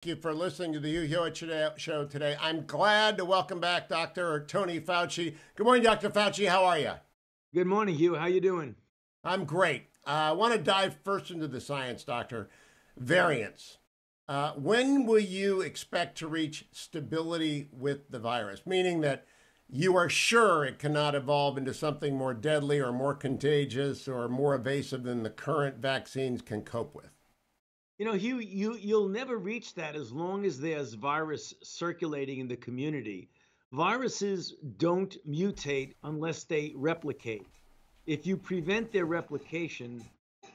Thank you for listening to the Hugh Show today. I'm glad to welcome back Dr. Tony Fauci. Good morning, Dr. Fauci. How are you? Good morning, Hugh. How you doing? I'm great. I want to dive first into the science, Doctor. Variants. When will you expect to reach stability with the virus? Meaning that you are sure it cannot evolve into something more deadly or more contagious or more evasive than the current vaccines can cope with. You know, Hugh, you'll never reach that as long as there's virus circulating in the community. Viruses don't mutate unless they replicate. If you prevent their replication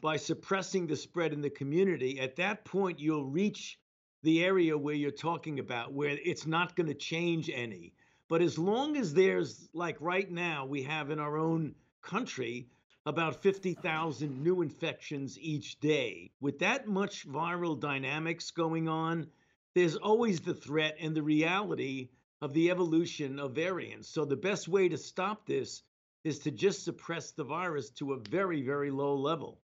by suppressing the spread in the community, at that point you'll reach the area where you're talking about, where it's not going to change any. But as long as there's, like right now, we have in our own country about 50,000 new infections each day. With that much viral dynamics going on, there's always the threat and the reality of the evolution of variants. So the best way to stop this is to just suppress the virus to a very, very low level.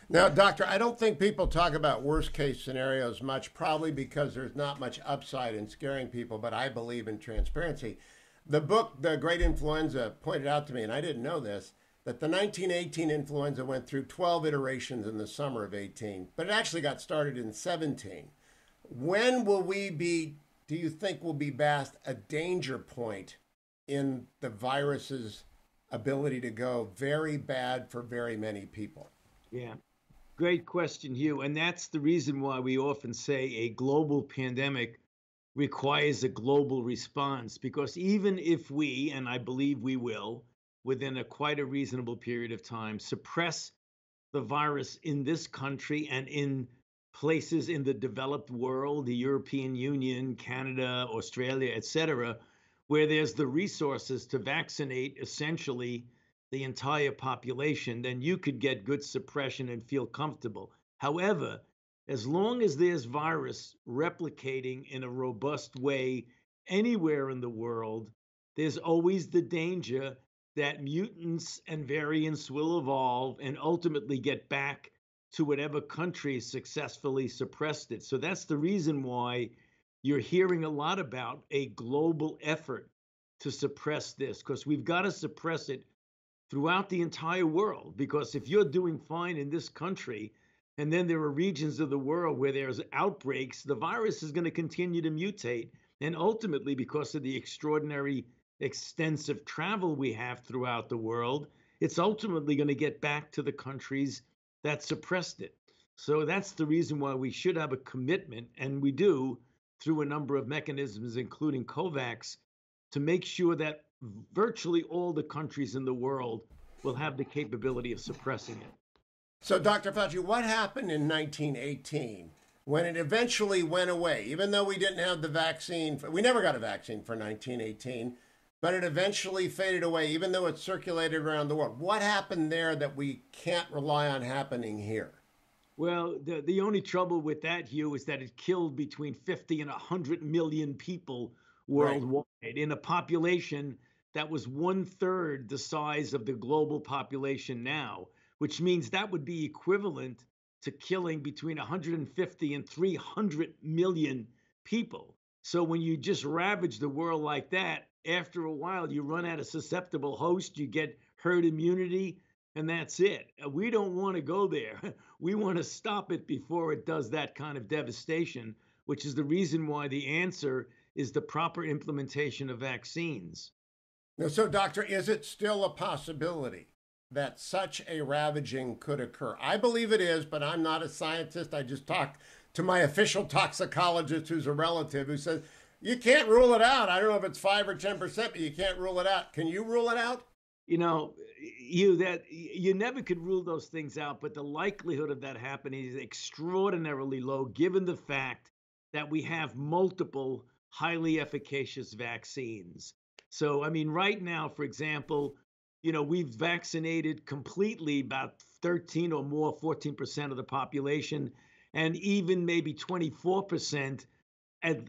Now, doctor, I don't think people talk about worst case scenarios much, probably because there's not much upside in scaring people, but I believe in transparency. The book, The Great Influenza, pointed out to me, and I didn't know this, that the 1918 influenza went through 12 iterations in the summer of 18, but it actually got started in 17. When will we be, do you think will be past a danger point in the virus's ability to go very bad for very many people? Yeah, great question, Hugh. And that's the reason why we often say a global pandemic requires a global response, because even if we, and I believe we will, within quite a reasonable period of time, suppress the virus in this country and in places in the developed world, the European Union, Canada, Australia, etc., where there's the resources to vaccinate essentially the entire population, then you could get good suppression and feel comfortable. However, as long as there's virus replicating in a robust way anywhere in the world, there's always the danger that mutants and variants will evolve and ultimately get back to whatever country successfully suppressed it. So that's the reason why you're hearing a lot about a global effort to suppress this, because we've got to suppress it throughout the entire world. Because if you're doing fine in this country, and then there are regions of the world where there's outbreaks, the virus is going to continue to mutate. And ultimately, because of the extraordinary extensive travel we have throughout the world, it's ultimately going to get back to the countries that suppressed it. So that's the reason why we should have a commitment, and we do, through a number of mechanisms, including COVAX, to make sure that virtually all the countries in the world will have the capability of suppressing it. So, Dr. Fauci, what happened in 1918 when it eventually went away? Even though we didn't have the vaccine, we never got a vaccine for 1918, but it eventually faded away, even though it circulated around the world. What happened there that we can't rely on happening here? Well, the only trouble with that, Hugh, is that it killed between 50 and 100 million people worldwide in a population that was 1/3 the size of the global population now, which means that would be equivalent to killing between 150 and 300 million people. So when you just ravage the world like that, after a while, you run out of susceptible hosts, you get herd immunity, and that's it. We don't want to go there. We want to stop it before it does that kind of devastation, which is the reason why the answer is the proper implementation of vaccines. Now, so, doctor, is it still a possibility that such a ravaging could occur? I believe it is, but I'm not a scientist. I just talked to my official toxicologist, who's a relative, who says, you can't rule it out. I don't know if it's 5 or 10%, but you can't rule it out. Can you rule it out? You know, you never could rule those things out, but the likelihood of that happening is extraordinarily low, given the fact that we have multiple highly efficacious vaccines. So, I mean, right now, for example, we've vaccinated completely about 13 or more, 14% of the population, and even maybe 24%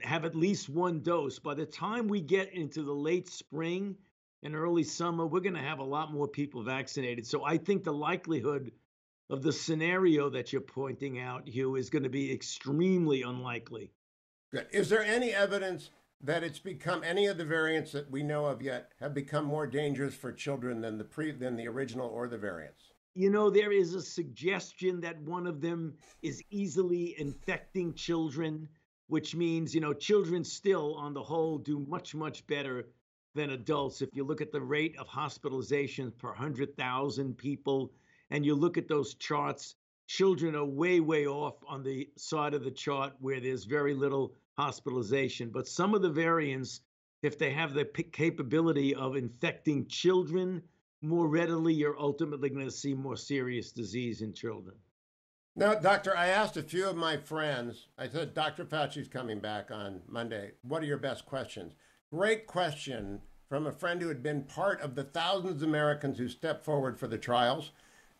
have at least one dose. By the time we get into the late spring and early summer, we're going to have a lot more people vaccinated. So I think the likelihood of the scenario that you're pointing out, Hugh, is going to be extremely unlikely. Good. Is there any evidence that it's become any of the variants that we know of yet have become more dangerous for children than the original or the variants? You know, there is a suggestion that one of them is easily infecting children, which means, you know, children still, on the whole, do much, much better than adults. If you look at the rate of hospitalizations per 100,000 people, and you look at those charts, children are way, way off on the side of the chart where there's very little hospitalization. But some of the variants, if they have the capability of infecting children more readily, you're ultimately going to see more serious disease in children. Now, Doctor, I asked a few of my friends, I said, Dr. Fauci's coming back on Monday. What are your best questions? Great question from a friend who had been part of the thousands of Americans who stepped forward for the trials,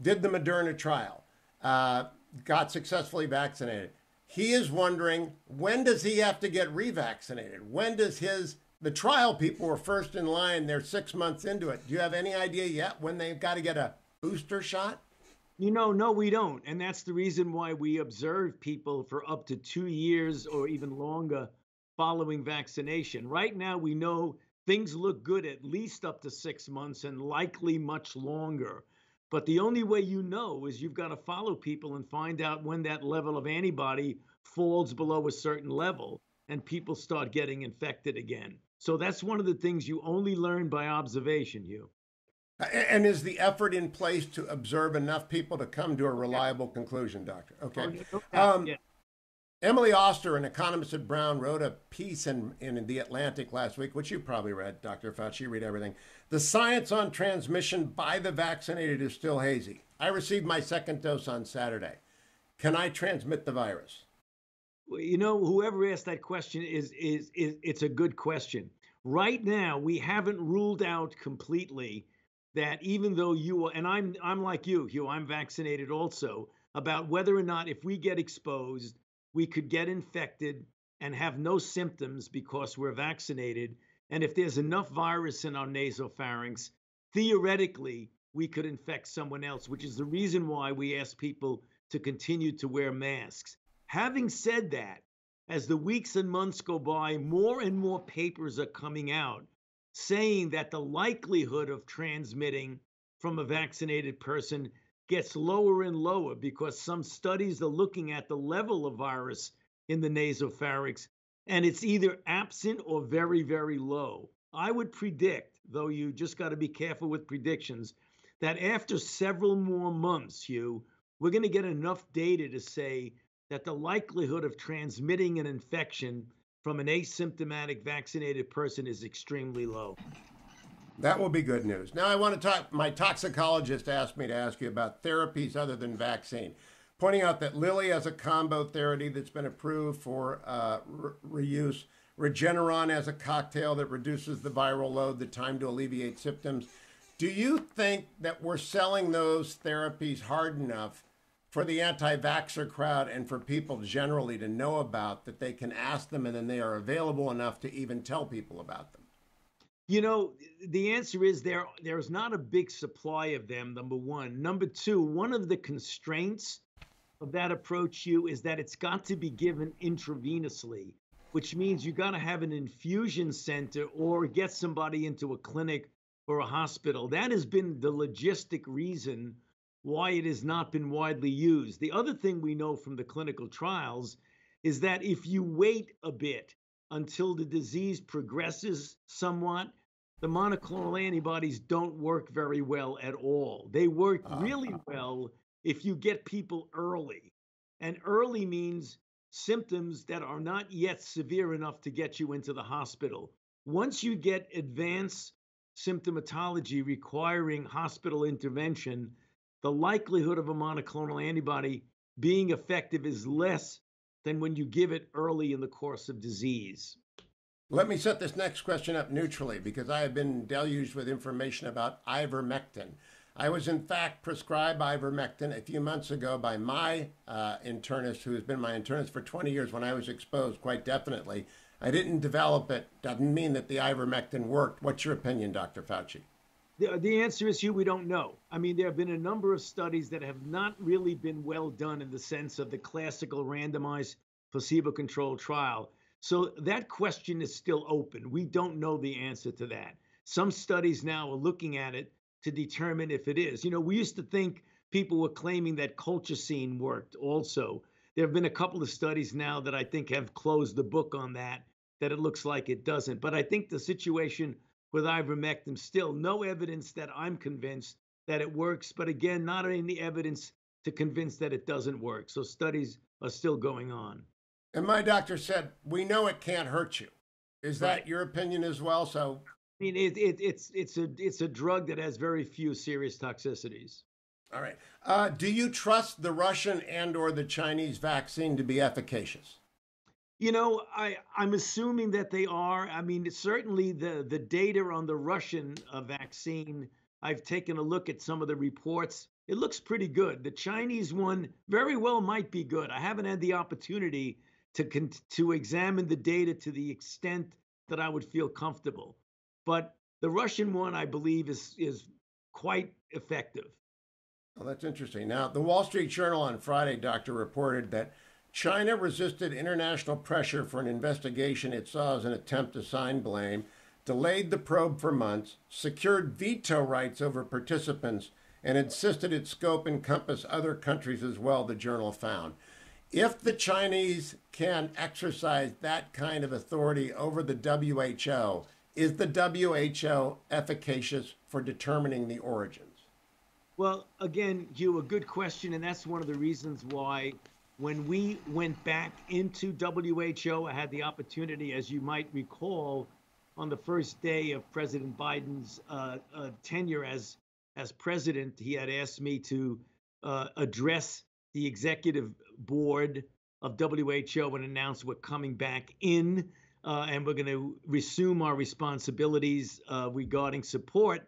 did the Moderna trial, got successfully vaccinated. He is wondering, when does he have to get revaccinated? When does the trial people were first in line, they're 6 months into it. Do you have any idea yet when they've got to get a booster shot? You know, no, we don't. And that's the reason why we observe people for up to 2 years or even longer following vaccination. Right now, we know things look good at least up to 6 months and likely much longer. But the only way you know is you've got to follow people and find out when that level of antibody falls below a certain level and people start getting infected again. So that's one of the things you only learn by observation, Hugh. And is the effort in place to observe enough people to come to a reliable conclusion, Doctor? Okay. Yeah. Emily Oster, an economist at Brown, wrote a piece in The Atlantic last week, which you probably read, Dr. Fauci, you read everything. The science on transmission by the vaccinated is still hazy. I received my second dose on Saturday. Can I transmit the virus? Well, you know, whoever asked that question is it's a good question. Right now, we haven't ruled out completely that even though you are, and I'm like you, Hugh, I'm vaccinated also, about whether or not if we get exposed, we could get infected and have no symptoms because we're vaccinated. And if there's enough virus in our nasopharynx, theoretically, we could infect someone else, which is the reason why we ask people to continue to wear masks. Having said that, as the weeks and months go by, more and more papers are coming out saying that the likelihood of transmitting from a vaccinated person gets lower and lower because some studies are looking at the level of virus in the nasopharynx, and it's either absent or very, very low. I would predict, though you just got to be careful with predictions, that after several more months, Hugh, we're going to get enough data to say that the likelihood of transmitting an infection from an asymptomatic vaccinated person is extremely low. That will be good news. Now I want to talk, my toxicologist asked me to ask you about therapies other than vaccine, pointing out that Lilly has a combo therapy that's been approved for reuse. Regeneron has a cocktail that reduces the viral load, the time to alleviate symptoms. Do you think that we're selling those therapies hard enough for the anti-vaxxer crowd and for people generally to know about, that they can ask them and then they are available enough to even tell people about them? You know, the answer is there's not a big supply of them, number one. Number two, one of the constraints of that approach, Hugh, is that it's got to be given intravenously, which means you got to have an infusion center or get somebody into a clinic or a hospital. That has been the logistic reason why it has not been widely used. The other thing we know from the clinical trials is that if you wait a bit until the disease progresses somewhat, the monoclonal antibodies don't work very well at all. They work really well if you get people early. And early means symptoms that are not yet severe enough to get you into the hospital. Once you get advanced symptomatology requiring hospital intervention, the likelihood of a monoclonal antibody being effective is less than when you give it early in the course of disease. Let me set this next question up neutrally because I have been deluged with information about ivermectin. I was in fact prescribed ivermectin a few months ago by my internist, who has been my internist for 20 years when I was exposed, quite definitely. I didn't develop it. Doesn't mean that the ivermectin worked. What's your opinion, Dr. Fauci? The answer is, Hugh, we don't know. I mean, there have been a number of studies that have not really been well done in the sense of the classical randomized placebo-controlled trial. So that question is still open. We don't know the answer to that. Some studies now are looking at it to determine if it is. We used to think people were claiming that colchicine worked also. There have been a couple of studies now that I think have closed the book on that it looks like it doesn't. But I think the situation with ivermectin, still no evidence that I'm convinced that it works. But again, not any evidence to convince that it doesn't work. So studies are still going on. And my doctor said, we know it can't hurt you. Is that Right. your opinion as well? So, I mean, it's a drug that has very few serious toxicities. all right. Do you trust the Russian and or the Chinese vaccine to be efficacious? I'm assuming that they are. I mean, certainly the data on the Russian vaccine, I've taken a look at some of the reports. It looks pretty good. The Chinese one very well might be good. I haven't had the opportunity to examine the data to the extent that I would feel comfortable. But the Russian one, I believe, is quite effective. Well, that's interesting. Now, the Wall Street Journal on Friday, doctor, reported that China resisted international pressure for an investigation it saw as an attempt to assign blame, delayed the probe for months, secured veto rights over participants, and insisted its scope encompass other countries as well, the journal found. If the Chinese can exercise that kind of authority over the WHO, is the WHO efficacious for determining the origins? Well, again, Hugh, a good question. And that's one of the reasons why when we went back into WHO, I had the opportunity, as you might recall, on the first day of President Biden's tenure as president, he had asked me to address the executive board of WHO and announce we're coming back in and we're going to resume our responsibilities regarding support.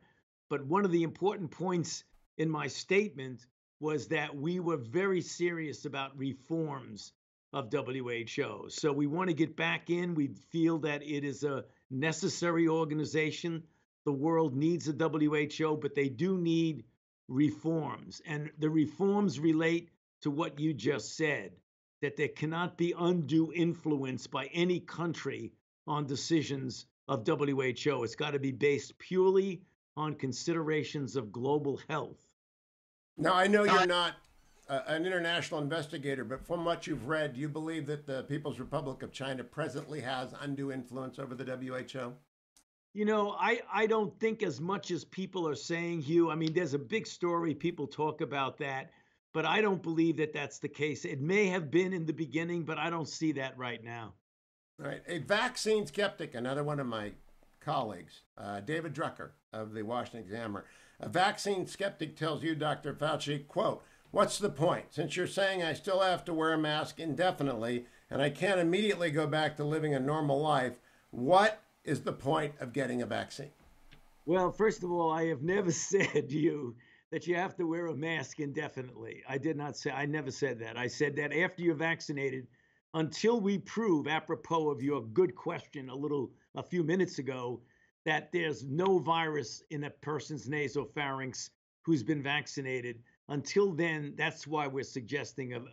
But one of the important points in my statement was that we were very serious about reforms of WHO. So we want to get back in. We feel that it is a necessary organization. The world needs a WHO, but they do need reforms. And the reforms relate to what you just said, that there cannot be undue influence by any country on decisions of WHO. It's got to be based purely on considerations of global health. Now, I know you're not an international investigator, but from what you've read, do you believe that the People's Republic of China presently has undue influence over the WHO? I don't think as much as people are saying, Hugh. I mean, there's a big story. People talk about that, but I don't believe that that's the case. It may have been in the beginning, but I don't see that right now. All right. A vaccine skeptic, another one of my colleagues, David Drucker of the Washington Examiner. A vaccine skeptic tells you, Dr. Fauci, quote, "What's the point? Since you're saying I still have to wear a mask indefinitely and I can't immediately go back to living a normal life, what is the point of getting a vaccine?" Well, first of all, I have never said to you that you have to wear a mask indefinitely. I never said that. I said that after you're vaccinated, until we prove, apropos of your good question a few minutes ago, that there's no virus in a person's nasopharynx who's been vaccinated. Until then, that's why we're suggesting of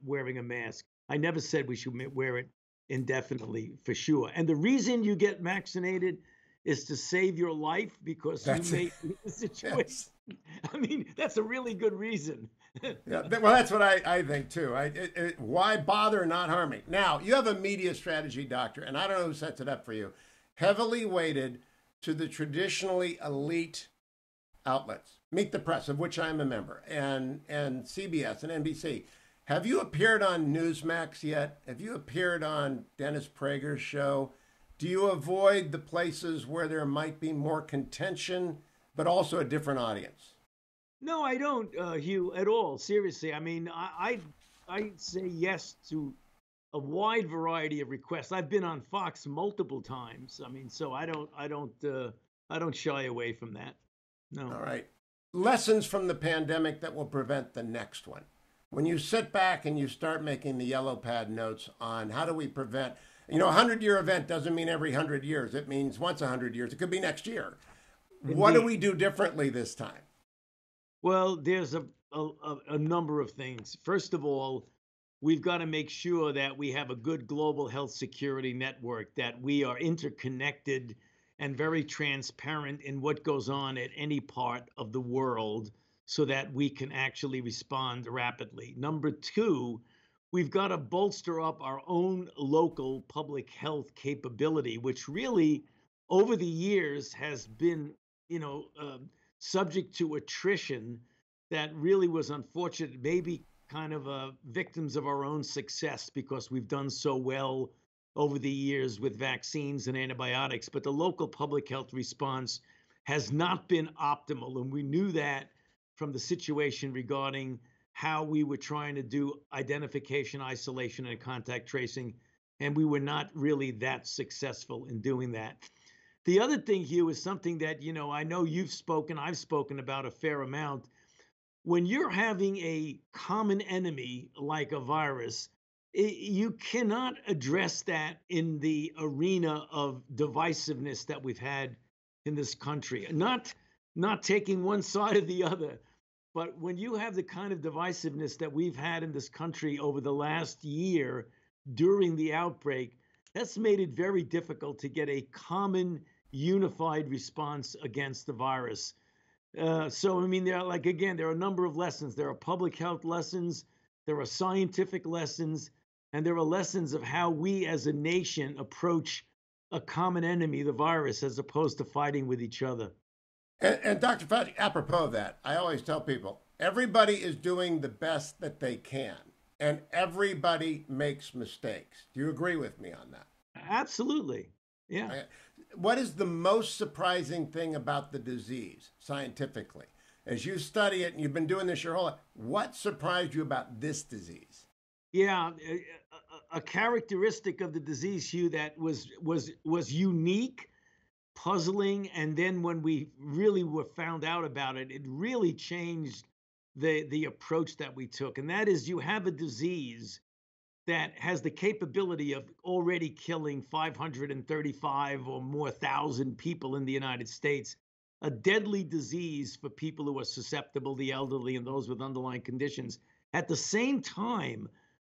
wearing a mask. I never said we should wear it indefinitely, for sure. And the reason you get vaccinated is to save your life because you may be in a situation. Yes. I mean, that's a really good reason. Yeah, well, that's what I think too. Why bother not harming? Now, you have a media strategy, doctor, and I don't know who sets it up for you, heavily weighted to the traditionally elite outlets, Meet the Press, of which I'm a member, and CBS and NBC. Have you appeared on Newsmax yet? Have you appeared on Dennis Prager's show? Do you avoid the places where there might be more contention, but also a different audience? No, I don't, Hugh, at all. Seriously, I mean, I say yes to a wide variety of requests. I've been on Fox multiple times. I mean, so I don't shy away from that. No. All right. Lessons from the pandemic that will prevent the next one. When you sit back and you start making the yellow pad notes on how do we prevent, a 100-year event doesn't mean every 100 years. It means once 100 years. It could be next year. Indeed. What do we do differently this time? Well, there's a number of things. First of all, we've got to make sure that we have a good global health security network, that we are interconnected and very transparent in what goes on at any part of the world so that we can actually respond rapidly. Number two, we've got to bolster up our own local public health capability, which really over the years has been, subject to attrition that really was unfortunate, maybe kind of victims of our own success because we've done so well over the years with vaccines and antibiotics. But the local public health response has not been optimal. And we knew that from the situation regarding how we were trying to do identification, isolation, and contact tracing. And we were not really that successful in doing that. The other thing, Hugh, is something that, I know I've spoken about a fair amount. When you're having a common enemy like a virus, you cannot address that in the arena of divisiveness that we've had in this country. Not taking one side or the other, but when you have the kind of divisiveness that we've had in this country over the last year during the outbreak, that's made it very difficult to get a common, unified response against the virus. So, I mean, there are a number of lessons. There are public health lessons, there are scientific lessons, and there are lessons of how we as a nation approach a common enemy, the virus, as opposed to fighting with each other. And Dr. Fauci, apropos of that, I always tell people, everybody is doing the best that they can, and everybody makes mistakes. Do you agree with me on that? Absolutely. Yeah. What is the most surprising thing about the disease scientifically? As you study it and you've been doing this your whole life, what surprised you about this disease? Yeah, a characteristic of the disease, Hugh, that was unique, puzzling, and then when we really were found out about it, it really changed the approach that we took. And that is, you have a disease that has the capability of already killing 535 or more thousand people in the United States, a deadly disease for people who are susceptible, the elderly, and those with underlying conditions. At the same time,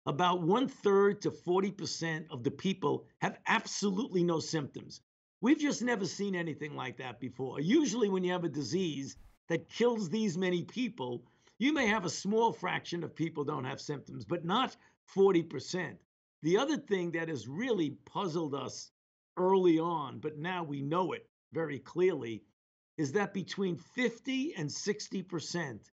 about 1/3 to 40% of the people have absolutely no symptoms. We've just never seen anything like that before. Usually when you have a disease that kills these many people, you may have a small fraction of people don't have symptoms, but not 40%. The other thing that has really puzzled us early on, but now we know it very clearly, is that between 50 and 60%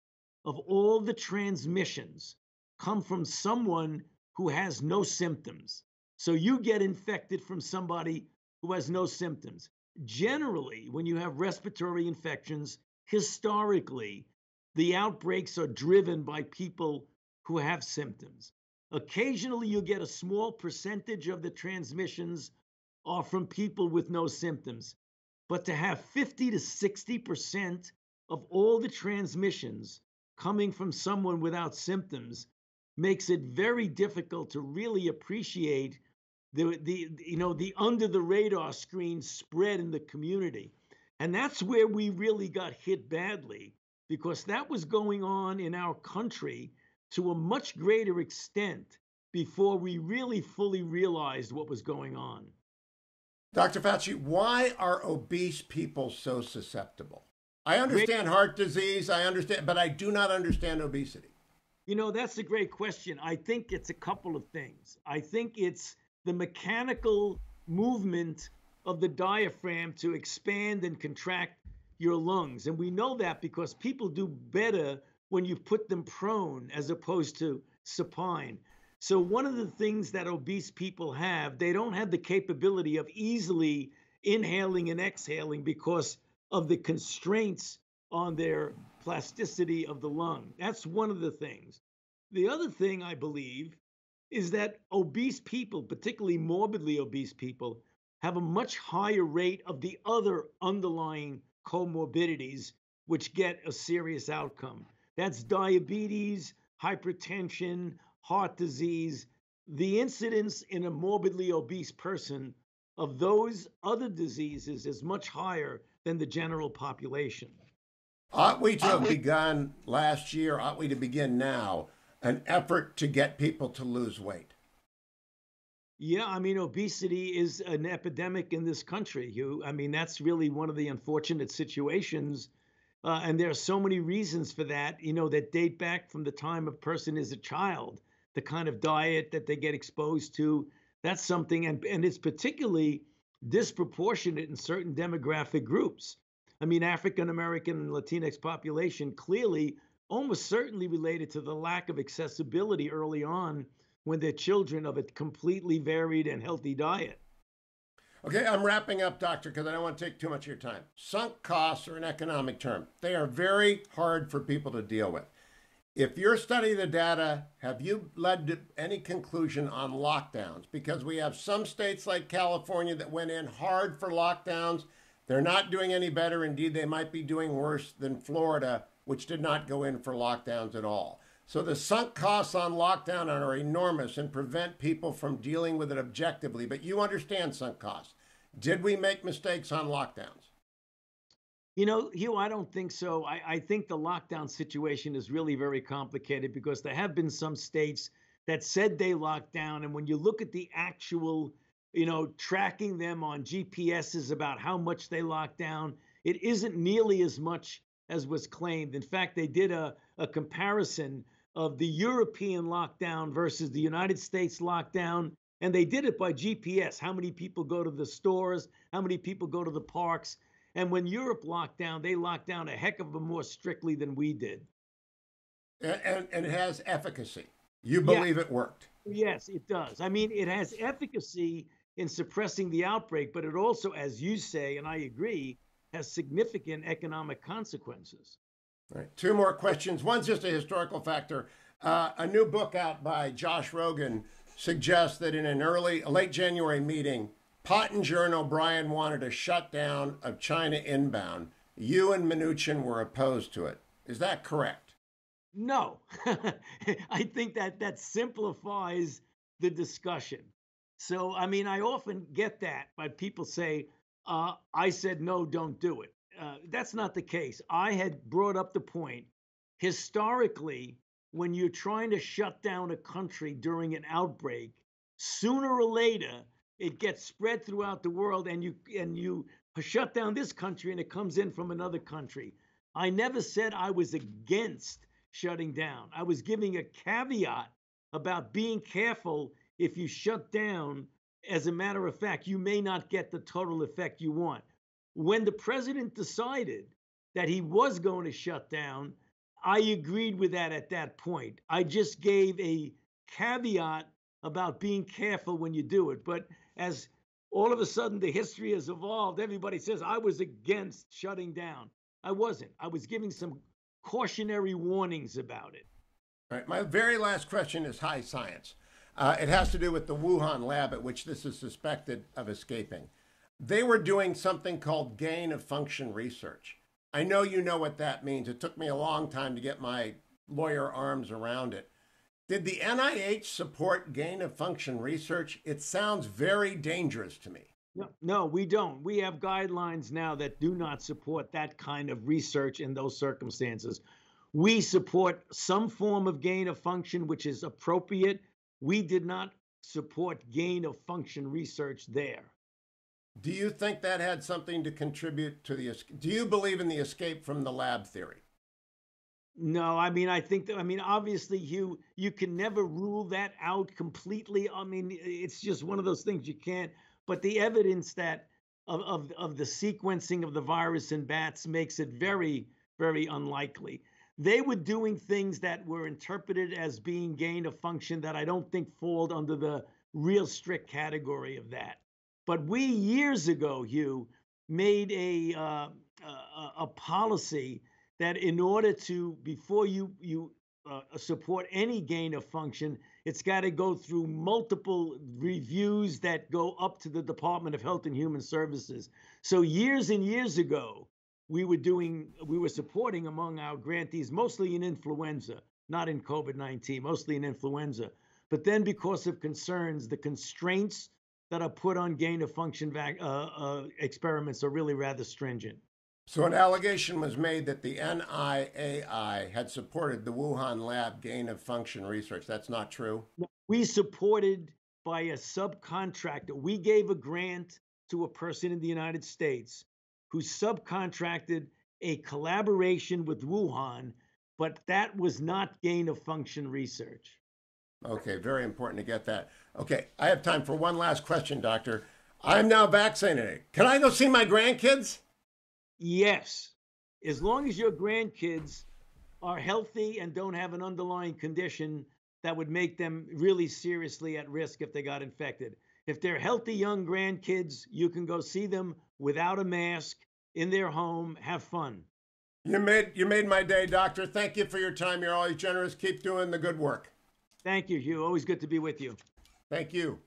of all the transmissions come from someone who has no symptoms. So you get infected from somebody who has no symptoms. Generally, when you have respiratory infections, historically, the outbreaks are driven by people who have symptoms. Occasionally, you get a small percentage of the transmissions are from people with no symptoms. But to have 50 to 60% of all the transmissions coming from someone without symptoms makes it very difficult to really appreciate the under the radar screen spread in the community. And that's where we really got hit badly, because that was going on in our country to a much greater extent before we really fully realized what was going on. Dr. Fauci, why are obese people so susceptible? I understand heart disease, but I do not understand obesity. That's a great question. I think it's a couple of things. I think it's the mechanical movement of the diaphragm to expand and contract your lungs. And we know that because people do better when you put them prone as opposed to supine. So one of the things that obese people have, they don't have the capability of easily inhaling and exhaling because of the constraints on their plasticity of the lung. That's one of the things. The other thing, I believe, is that obese people, particularly morbidly obese people, have a much higher rate of the other underlying comorbidities which get a serious outcome. That's diabetes, hypertension, heart disease. The incidence in a morbidly obese person of those other diseases is much higher than the general population. Ought we to have begun last year? Ought we to begin now an effort to get people to lose weight? Yeah, I mean, obesity is an epidemic in this country, Hugh. I mean, that's really one of the unfortunate situations. And there are so many reasons for that, that date back from the time a person is a child, the kind of diet that they get exposed to. That's something, and it's particularly disproportionate in certain demographic groups. I mean, African American and Latinx population clearly, almost certainly related to the lack of accessibility early on when they're children of a completely varied and healthy diet. Okay, I'm wrapping up, Doctor, because I don't want to take too much of your time. Sunk costs are an economic term. They are very hard for people to deal with. If you're studying the data, have you led to any conclusion on lockdowns? Because we have some states like California that went in hard for lockdowns. They're not doing any better. Indeed, they might be doing worse than Florida, which did not go in for lockdowns at all. So the sunk costs on lockdown are enormous and prevent people from dealing with it objectively. But you understand sunk costs. Did we make mistakes on lockdowns? Hugh, I don't think so. I think the lockdown situation is really very complicated because there have been some states that said they locked down. And when you look at the actual, tracking them on GPSs about how much they locked down, it isn't nearly as much as was claimed. In fact, they did a comparison of the European lockdown versus the United States lockdown. And they did it by GPS. How many people go to the stores? How many people go to the parks? And when Europe locked down, they locked down a heck of a more strictly than we did. And it has efficacy. You Yeah, believe it worked. yes, it does. I mean, it has efficacy in suppressing the outbreak, but it also, as you say, and I agree, has significant economic consequences. All right, two more questions. One's just a historical factor. A new book out by Josh Rogan suggests that in a late January meeting, Pottinger and O'Brien wanted a shutdown of China inbound. You and Mnuchin were opposed to it. Is that correct? No, I think that simplifies the discussion. So, I mean, I often get that, but people say, I said, no, don't do it. That's not the case. I had brought up the point historically, when you're trying to shut down a country during an outbreak, sooner or later, it gets spread throughout the world and you shut down this country and it comes in from another country. I never said I was against shutting down. I was giving a caveat about being careful. If you shut down, as a matter of fact, you may not get the total effect you want. When the president decided that he was going to shut down, I agreed with that at that point. I just gave a caveat about being careful when you do it. But as all of a sudden the history has evolved, everybody says I was against shutting down. I wasn't. I was giving some cautionary warnings about it. All right. My very last question is high science. It has to do with the Wuhan lab at which this is suspected of escaping. They were doing something called gain of function research. I know you know what that means. It took me a long time to get my lawyer arms around it. Did the NIH support gain of function research? It sounds very dangerous to me. No, we don't. We have guidelines now that do not support that kind of research in those circumstances. We support some form of gain of function, which is appropriate. We did not support gain of function research there. Do you think that had something to contribute to the? Do you believe in the escape from the lab theory? No, I mean, I think that, I mean, obviously, you can never rule that out completely. I mean, it's just one of those things you can't. But the evidence that of the sequencing of the virus in bats makes it very, very unlikely. They were doing things that were interpreted as being gain of function that I don't think fall under the real strict category of that. But we years ago, Hugh, made a policy that in order to, before you support any gain of function, it's got to go through multiple reviews that go up to the Department of Health and Human Services. So years and years ago, we were supporting among our grantees, mostly in influenza, not in COVID-19, mostly in influenza. But then because of concerns, the constraints that are put on gain of function experiments are really rather stringent. So an allegation was made that the NIAI had supported the Wuhan lab gain of function research. That's not true? We supported by a subcontractor. We gave a grant to a person in the United States who subcontracted a collaboration with Wuhan, but that was not gain of function research. Okay, very important to get that. Okay, I have time for one last question, doctor. I'm now vaccinated. Can I go see my grandkids? Yes, as long as your grandkids are healthy and don't have an underlying condition that would make them really seriously at risk if they got infected. If they're healthy young grandkids, you can go see them without a mask in their home. Have fun. You made my day, doctor. Thank you for your time. You're always generous. Keep doing the good work. Thank you, Hugh. Always good to be with you. Thank you.